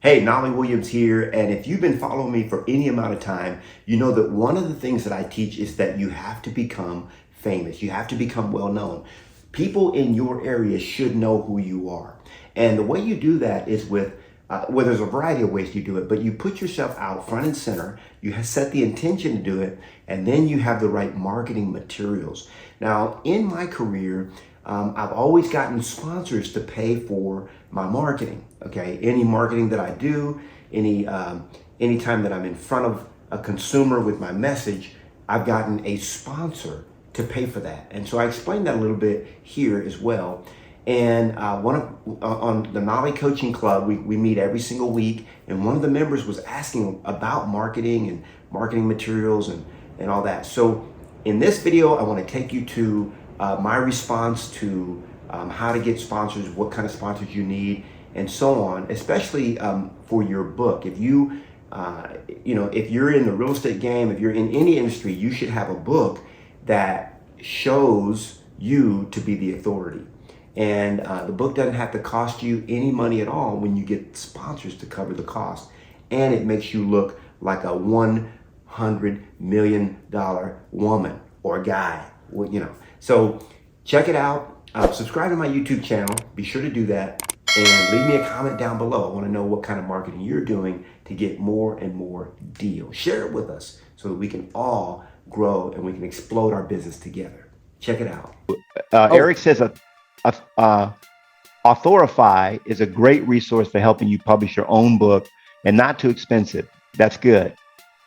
Hey, Nolly Williams here, and if you've been following me for any amount of time, you know that one of the things that I teach is that you have to become famous. You have to become well known. People in your area should know who you are. And the way you do that is well, there's a variety of ways you do it, but you put yourself out front and center, you have set the intention to do it, and then you have the right marketing materials. Now, in my career, I've always gotten sponsors to pay for my marketing. Okay, any marketing that I do, anytime that I'm in front of a consumer with my message, I've gotten a sponsor to pay for that. And so I explained that a little bit here as well. And on the Knolly Coaching Club, we meet every single week, and one of the members was asking about marketing and marketing materials and all that. So in this video, I want to take you to my response to how to get sponsors, what kind of sponsors you need, and so on, especially for your book. If if you're in the real estate game, if you're in any industry, you should have a book that shows you to be the authority. And the book doesn't have to cost you any money at all when you get sponsors to cover the cost. And it makes you look like a $100 million woman or guy, So check it out. Subscribe to my YouTube channel. Be sure to do that. And leave me a comment down below. I want to know what kind of marketing you're doing to get more and more deals. Share it with us so that we can all grow and we can explode our business together. Check it out. Eric says Authorify is a great resource for helping you publish your own book and not too expensive. That's good.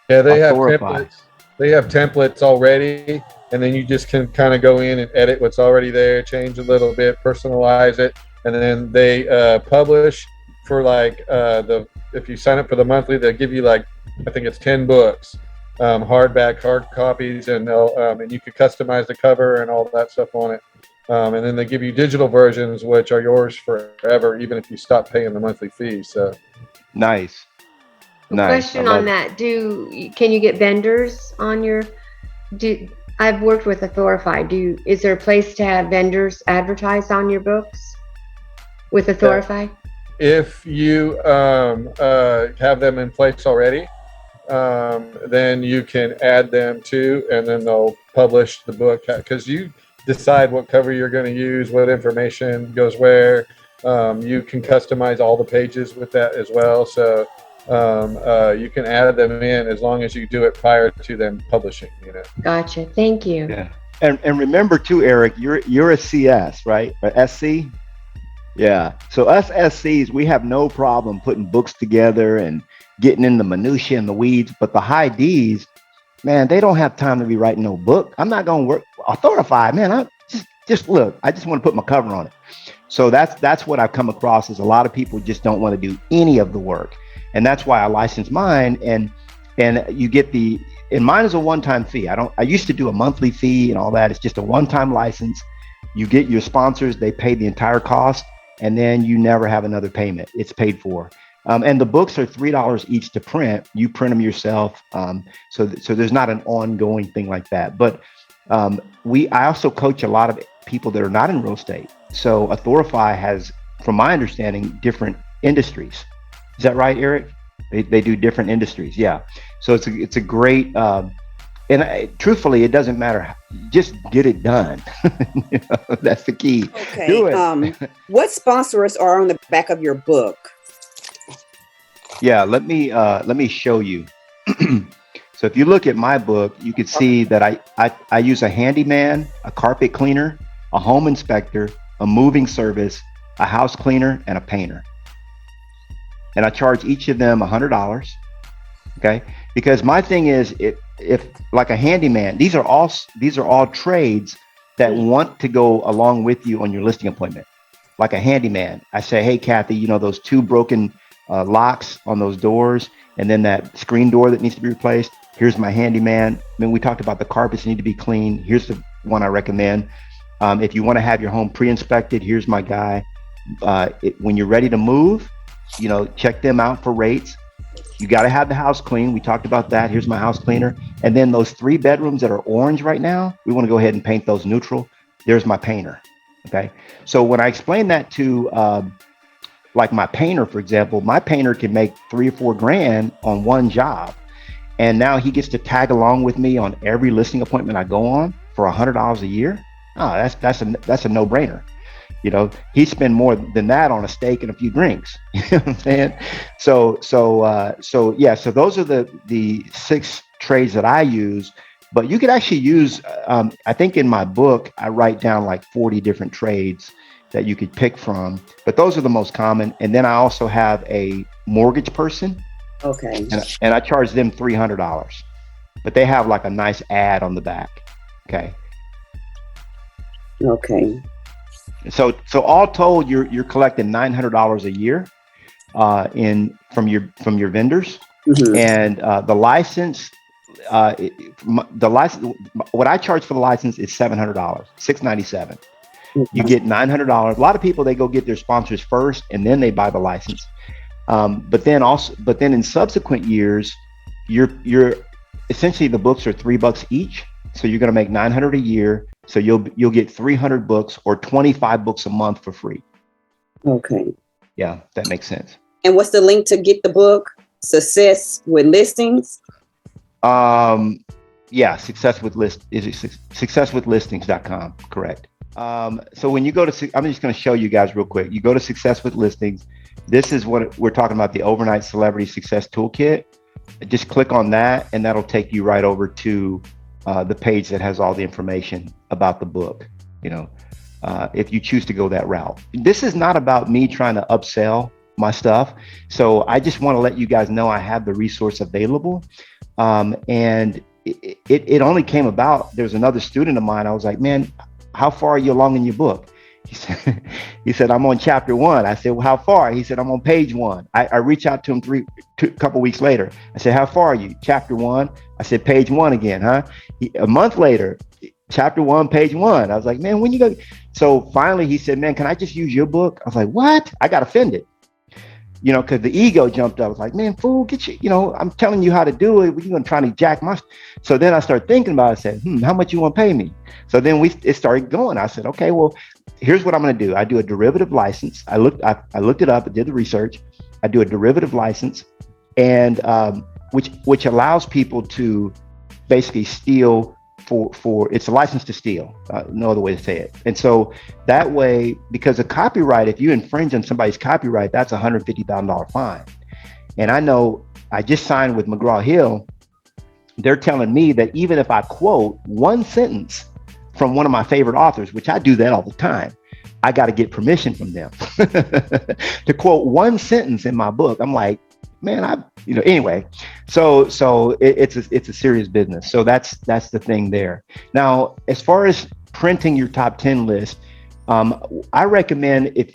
Yeah, they have templates. They have templates already, and then you just can kind of go in and edit what's already there, change a little bit, personalize it, and then they publish for if you sign up for the monthly, they'll give you I think it's 10 books, hardback, hard copies, and and you could customize the cover and all that stuff on it. And then they give you digital versions, which are yours forever, even if you stop paying the monthly fee. So nice. Question on that: can you get vendors on your? I've worked with Authorify. Is there a place to have vendors advertise on your books with Authorify? If you have them in place already, then you can add them too, and then they'll publish the book because you decide what cover you're going to use, what information goes where. You can customize all the pages with that as well. So you can add them in as long as you do it prior to them publishing. Gotcha. Thank you. Yeah, and remember too, Eric, you're a CS, right? Or SC. Yeah. So us SCs, we have no problem putting books together and getting in the minutia and the weeds. But the high Ds, man, they don't have time to be writing no book. I'm not going to work. Authorify, man. I just look. I just want to put my cover on it. So that's what I've come across is a lot of people just don't want to do any of the work, and that's why I license mine. And you get and mine is a one-time fee. I used to do a monthly fee and all that. It's just a one-time license. You get your sponsors. They pay the entire cost, and then you never have another payment. It's paid for. And the books are $3 each to print. You print them yourself. So there's not an ongoing thing like that. But I also coach a lot of people that are not in real estate. So Authorify has, from my understanding, different industries. Is that right, Eric? They do different industries. Yeah. So it's a great, truthfully, it doesn't matter. Just get it done. That's the key. Okay. Do it. What sponsors are on the back of your book? Yeah, let me show you. So if you look at my book, you can see that I use a handyman, a carpet cleaner, a home inspector, a moving service, a house cleaner, and a painter. And I charge each of them $100. Okay, because my thing is, if like a handyman, these are all trades that want to go along with you on your listing appointment. Like a handyman, I say, hey Kathy, those two broken locks on those doors, and then that screen door that needs to be replaced. Here's my handyman. We talked about the carpets need to be clean. Here's the one I recommend. If you want to have your home pre-inspected, here's my guy. When you're ready to move, check them out for rates. You got to have the house clean. We talked about that. Here's my house cleaner. And then those 3 bedrooms that are orange right now, we want to go ahead and paint those neutral. There's my painter. Okay. So when I explain that to like my painter, for example, my painter can make 3 or 4 grand on one job. And now he gets to tag along with me on every listing appointment I go on for $100 a year. Oh, that's a no-brainer. You know, he spend more than that on a steak and a few drinks. You know what I'm saying? So those are the 6 trades that I use. But you could actually use, I think in my book, I write down like 40 different trades that you could pick from. But those are the most common. And then I also have a mortgage person. Okay. And I charge them $300. But they have like a nice ad on the back. Okay. Okay. So all told, you're collecting $900 a year from your vendors. Mm-hmm. And the license, what I charge for the license is $700, $697. You get $900. A lot of people, they go get their sponsors first and then they buy the license. But then in subsequent years, you're essentially, the books are $3 each. So you're going to make $900 a year. So you'll get 300 books or 25 books a month for free. Okay. Yeah, that makes sense. And what's the link to get the book? Success with Listings? Yeah, successwithlistings.com. Correct. So when you go to, I'm just going to show you guys real quick. You go to Success with Listings. This is what we're talking about, the Overnight Celebrity Success Toolkit. Just click on that and that'll take you right over to the page that has all the information about the book, you know, if you choose to go that route. This is not about me trying to upsell my stuff. So I just want to let you guys know I have the resource available. And it only came about, there's another student of mine. I was like, man, how far are you along in your book? He said, I'm on chapter 1. I said, well, how far? He said, I'm on page 1. I reached out to him a couple weeks later. I said, how far are you? Chapter 1. I said, page 1 again, huh? A month later, chapter 1, page 1. I was like, man, when you go? So finally he said, man, can I just use your book? I was like, what? I got offended. You know, because the ego jumped up. I was like, man, fool, get you, I'm telling you how to do it. You're going to try to jack my. So then I started thinking about it. I said, how much you want to pay me? So then it started going. I said, okay, well, here's what I'm going to do. I do a derivative license. I looked it up. I did the research. I do a derivative license, and which allows people to basically steal for it's a license to steal. No other way to say it. And so that way, because of copyright, if you infringe on somebody's copyright, that's a $150,000 fine. And I know I just signed with McGraw-Hill. They're telling me that even if I quote one sentence from one of my favorite authors, which I do that all the time, I got to get permission from them to quote one sentence in my book. I'm like, man, anyway, so it's a serious business. So that's the thing there. Now, as far as printing your top 10 list, I recommend,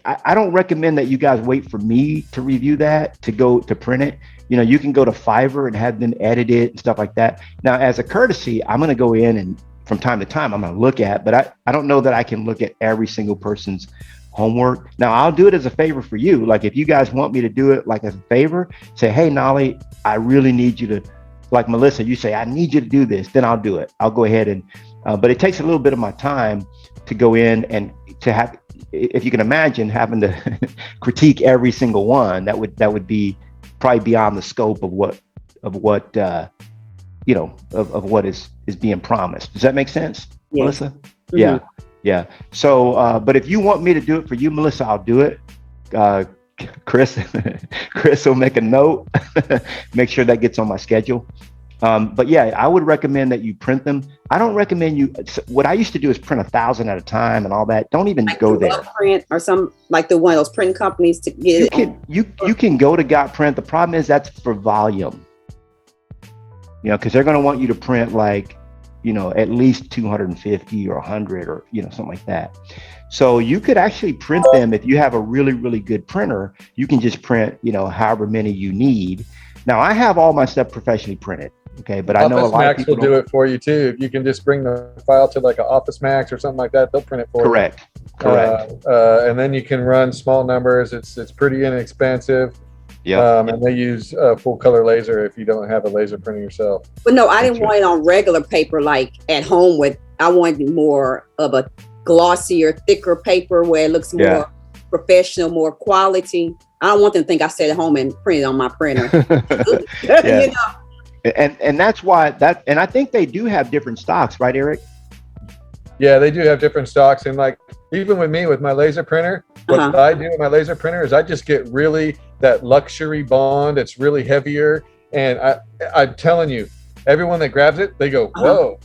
I don't recommend that you guys wait for me to review that to print it. You can go to Fiverr and have them edit it and stuff like that. Now, as a courtesy, I'm going to go in and from time to time, I'm going to look at, but I don't know that I can look at every single person's homework. Now, I'll do it as a favor for you. Like if you guys want me to do it like as a favor, say, hey, Knolly, I really need you to, like Melissa, you say, I need you to do this, then I'll do it. I'll go ahead and, but it takes a little bit of my time to go in and to have, if you can imagine having to critique every single one, that would be probably beyond the scope of what is being promised. Does that make sense, Yes. Melissa? Mm-hmm. Yeah. So, but if you want me to do it for you, Melissa, I'll do it. Chris will make a note, make sure that gets on my schedule. But yeah, I would recommend that you print them. I don't recommend what I used to do is print 1,000 at a time and all that. Don't even go there. Print or some, like the one of those printing companies to get you can go to Got Print. The problem is that's for volume. Because they're going to want you to print like, at least 250 or 100 or, something like that. So you could actually print them if you have a really, really good printer. You can just print, however many you need. Now, I have all my stuff professionally printed. Okay. But I know a lot Max of people will do it for you too. If you can just bring the file to like an Office Max or something like that, they'll print it for you. Correct. And then you can run small numbers. It's pretty inexpensive. Yeah. And they use full color laser if you don't have a laser printer yourself. But no, I didn't want it on regular paper like at home I wanted more of a glossier, thicker paper where it looks more professional, more quality. I don't want them to think I sat at home and printed on my printer. Yeah. You know? And that's why and I think they do have different stocks, right, Eric? Yeah, they do have different stocks. And like, even with me, with my laser printer, what I do with my laser printer is I just get really that luxury bond. It's really heavier. And I'm telling you, everyone that grabs it, they go, whoa,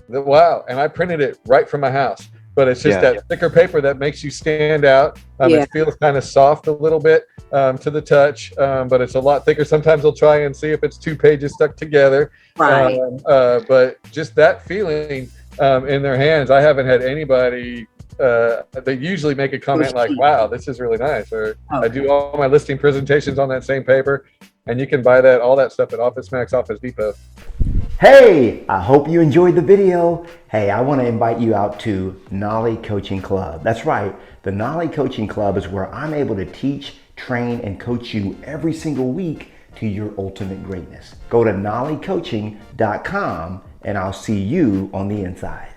wow. And I printed it right from my house. But it's just that thicker paper that makes you stand out. It feels kind of soft a little bit to the touch, but it's a lot thicker. Sometimes they'll try and see if it's 2 pages stuck together. Right. But just that feeling in their hands, I haven't had anybody, they usually make a comment like, wow, this is really nice. Or I do all my listing presentations on that same paper. And you can buy all that stuff at Office Max, Office Depot. Hey, I hope you enjoyed the video. Hey, I want to invite you out to Knolly Coaching Club. That's right. The Knolly Coaching Club is where I'm able to teach, train, and coach you every single week to your ultimate greatness. Go to knollycoaching.com and I'll see you on the inside.